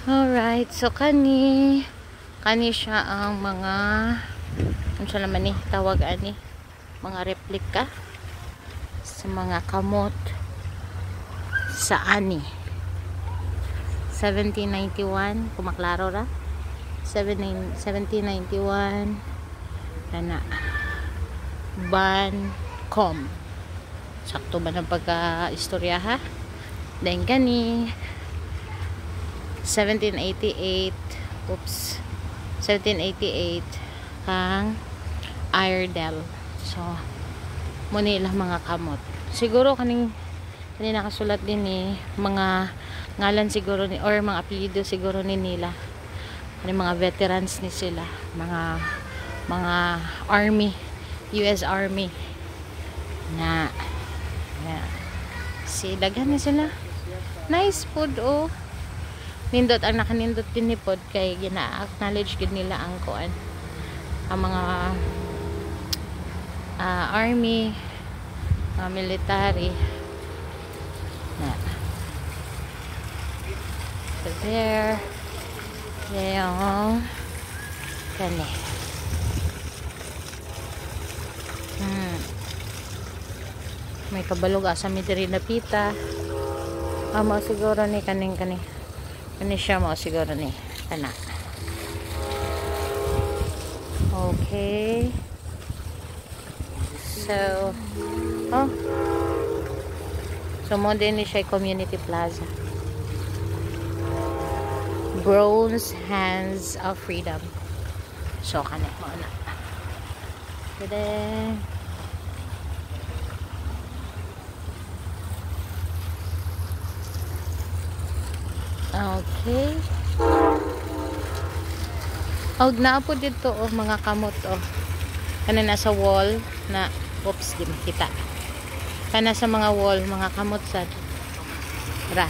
Alright, so kani siya ang mga ano siya naman ni tawag ani mga replika sa mga kamot sa ani 1791 kumaklaro ra 1791 na Bancom. Sakto ba ng pagka-istorya ha? Then gani 1788 kang Iredell. So muni lang mga kamot. Siguro kanina nakasulat din mga ngalan siguro ni or mga apelyido siguro ni nila. Mga veterans ni sila, mga army, US Army na si daghan na sila. Nice food oh. Nindot ang nakanindot din ni pod kay gina-acknowledge gid nila ang kuan ang mga army, mga military na so there yung kani may kabalog asa mi diri na pita mo siguro ni kani siya mo siguro ni kana. Okay, so mo din ni siya community plaza. Bronze Hands of Freedom. So kanin mo na. Then okay. Na po dito mga kamot kana sa wall na di makita. Kana sa mga wall mga kamot sad. Ra.